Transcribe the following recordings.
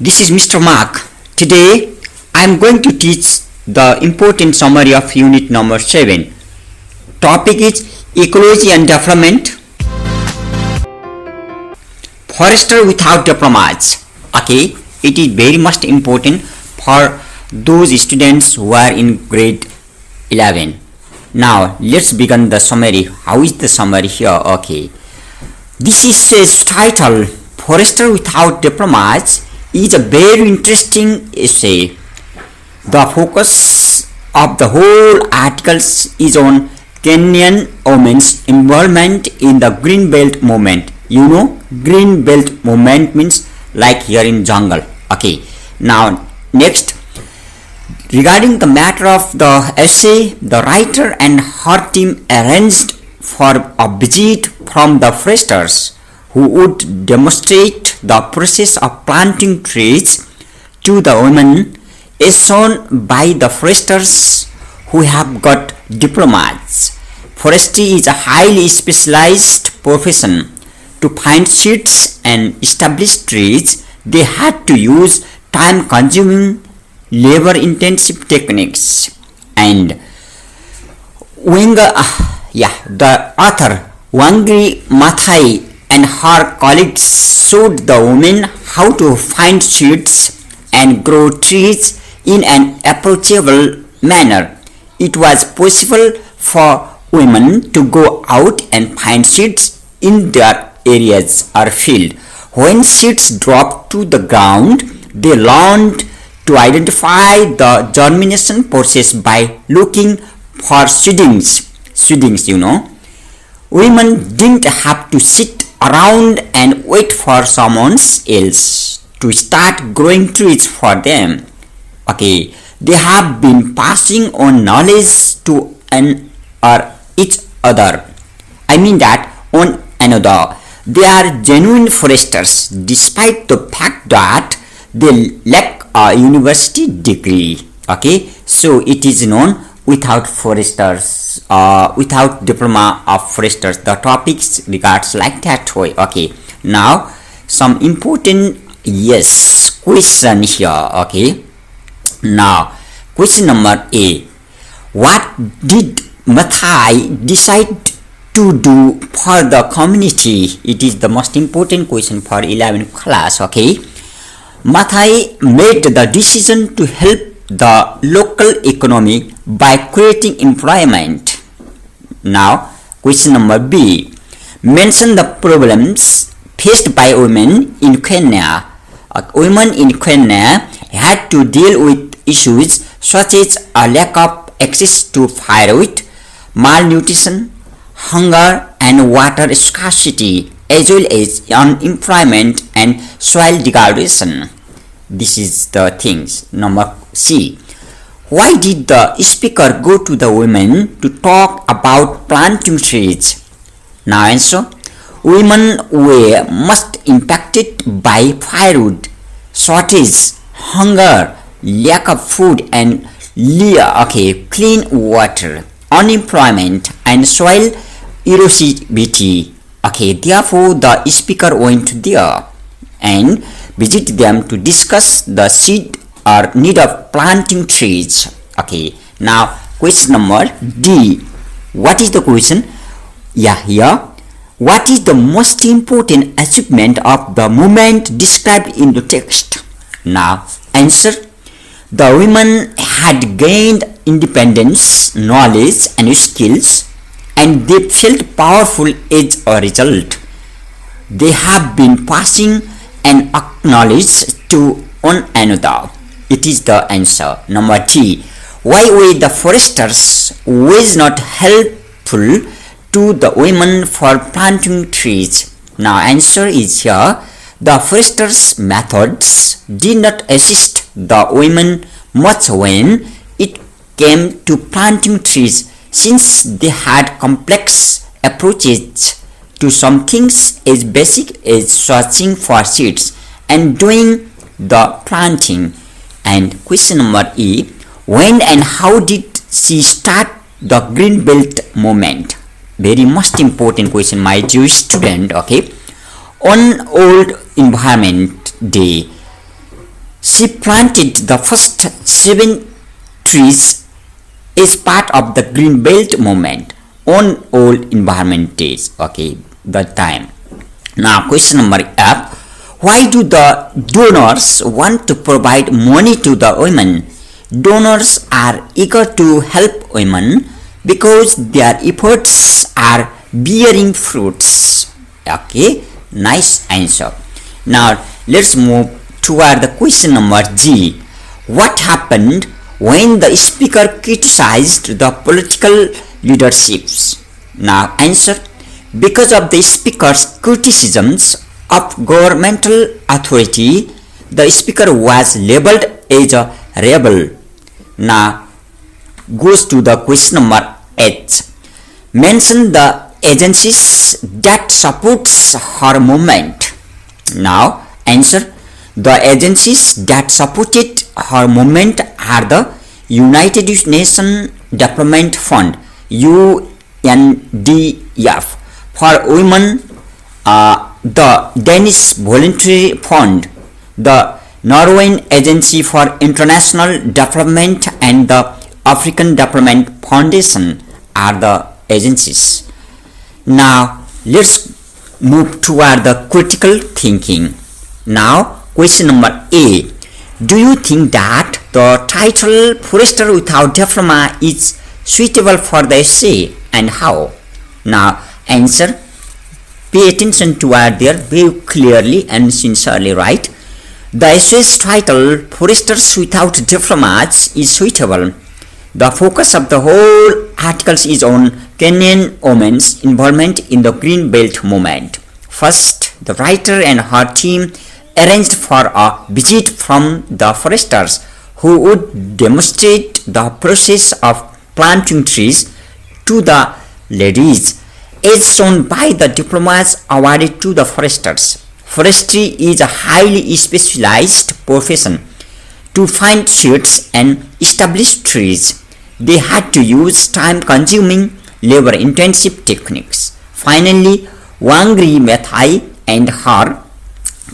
This is Mr. Mark. Today I am going to teach the important summary of unit number 7. Topic is ecology and development. Forester without diplomas. Okay, it is very much important for those students who are in grade 11. Now let's begin the summary. How is the summary here? Okay, this is its title. Forester without diplomas is a very interesting essay. The focus of the whole article is on Kenyan women's involvement in the Green Belt movement. You know, Green Belt movement means like here in jungle. Okay, now next, regarding the matter of the essay, the writer and her team arranged for a visit from the foresters who would demonstrate the process of planting trees to the women, as shown by the foresters who have got diplomas. Forestry is a highly specialized profession. To find seeds and establish trees, they had to use time-consuming, labor-intensive techniques. And the author Wangari Maathai and her colleagues showed the women how to find seeds and grow trees in an approachable manner. It was possible for women to go out and find seeds in their areas or field. When seeds dropped to the ground, they learned to identify the germination process by looking for seedlings. Women didn't have to sit around and wait for someone else to start growing trees for them. Okay, they have been passing on knowledge to each other. They are genuine foresters despite the fact that they lack a university degree. Okay, so it is known without foresters, without diploma of foresters. The topics regards like that way. Okay, now some important question here. Okay, now question number A. What did Maathai decide to do for the community? It is the most important question for 11th class. Okay, Maathai made the decision to help the local economy by creating employment. Now question number B. Mention the problems faced by women in Kenya. Women in Kenya had to deal with issues such as a lack of access to firewood, malnutrition, hunger and water scarcity, as well as unemployment and soil degradation. This is the things. Number C. Why did the speaker go to the women to talk about planting trees? Now answer. Women were most impacted by firewood shortage, hunger, lack of food and clean water, unemployment and soil erosivity. Okay, therefore the speaker went there and visit them to discuss the need of planting trees. Okay, now question number D. What is the question? Here. What is the most important achievement of the movement described in the text? Now answer. The women had gained independence, knowledge and skills, and they felt powerful as a result. They have been passing and acknowledge to one another. It is the answer. Number 3. Why were the foresters was not helpful to the women for planting trees? Now answer is here. The foresters' methods did not assist the women much when it came to planting trees, since they had complex approaches to some things as basic as searching for seeds and doing the planting. And question number E. When and how did she start the Green Belt movement? Very most important question, my Jewish student. Okay, on World Environment Day, She planted the first 7 trees as part of the Green Belt movement on all environment days. Okay, the time. Now question number F. Why do the donors want to provide money to the women? Donors are eager to help women because their efforts are bearing fruits. Okay, nice answer. Now let's move toward the question number G. What happened when the speaker criticized the political leaderships? Now answer. Because of the speaker's criticisms of governmental authority, the speaker was labeled as a rebel. Now goes to the question number H. Mention the agencies that supports her movement. Now answer. The agencies that supported her movement are the United Nations Development Fund UNDF for women, the Danish Voluntary Fund, the Norwegian Agency for International Development, and the African Development Foundation are the agencies. Now let's move toward the critical thinking. Now question number A. Do you think that the title Forester without diploma is suitable for the essay, and how? Now answer. Pay attention to what they are very clearly and sincerely right. The essay's title Foresters without diplomas is suitable. The focus of the whole article is on Kenyan women's involvement in the Green Belt movement. First, the writer and her team arranged for a visit from the foresters who would demonstrate the process of planting trees to the ladies, as shown by the diplomas awarded to the foresters. Forestry is a highly specialized profession. To find seeds and establish trees, they had to use time-consuming, labor-intensive techniques. Finally, Wangri Maathai and her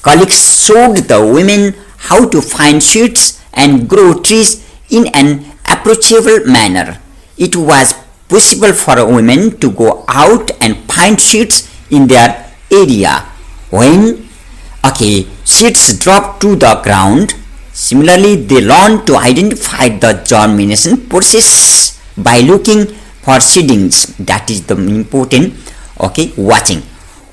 colleagues showed the women how to find seeds and grow trees in an approachable manner. It was possible for women to go out and find seeds in their area when seeds dropped to the ground. Similarly, they learned to identify the germination process by looking for seedlings. That is the important watching.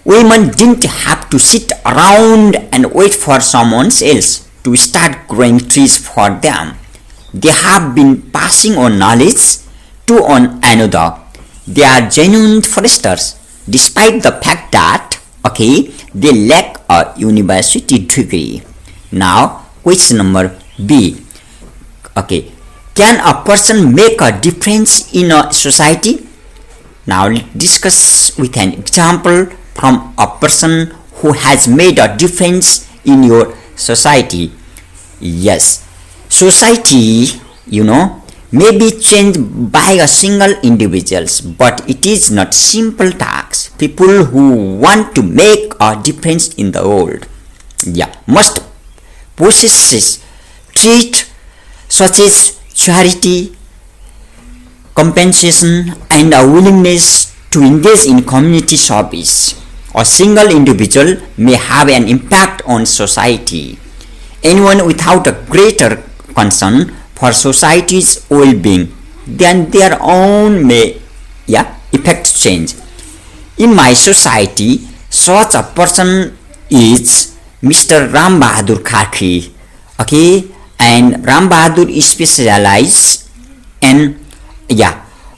Women didn't have to sit around and wait for someone else to start growing trees for them. They have been passing on knowledge to one another. They are genuine foresters, despite the fact that they lack a university degree. Now question number B. Can a person make a difference in a society? Now let's discuss with an example from a person who has made a difference in your society. Yes, society may be changed by a single individual, but it is not simple task. People who want to make a difference in the world must possess traits such as charity, compensation, and a willingness to engage in community service. A single individual may have an impact on society. Anyone without a greater concern for society's well-being than their own may effect change. In my society, such a person is Mr. Ram Bahadur Khakri. And Ram Bahadur specializes in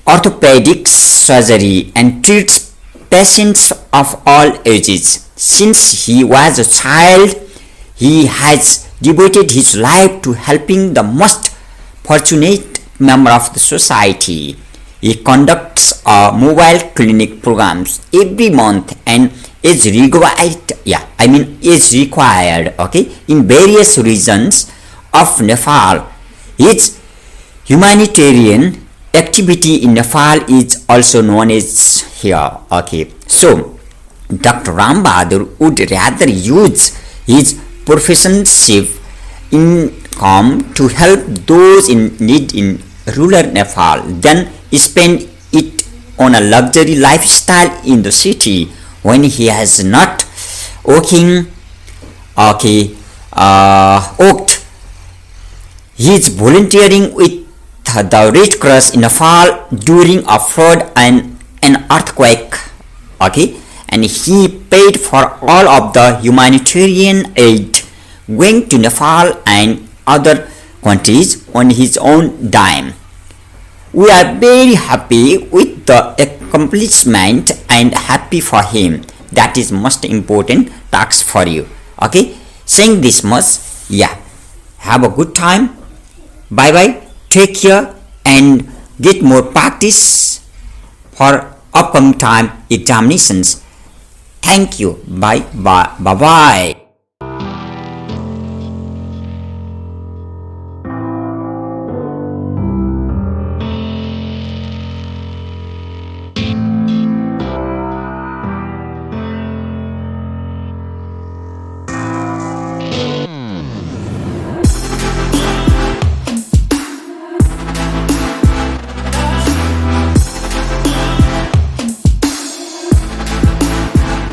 orthopedic surgery and treats patients of all ages. Since he was a child, he has devoted his life to helping the most fortunate member of the society. He conducts mobile clinic programs every month and is required in various regions of Nepal. His humanitarian activity in Nepal is also known as here. So Dr. Ram Bahadur would rather use his professorship income to help those in need in rural Nepal, then spend it on a luxury lifestyle in the city when he has not working. Worked. He is volunteering with the Red Cross in Nepal during a flood and an earthquake. And he paid for all of the humanitarian aid going to Nepal and other countries on his own dime. We are very happy with the accomplishment and happy for him. That is most important task for you. Saying this much, have a good time. Bye bye, take care, and get more practice for upcoming time examinations. Thank you. Bye bye.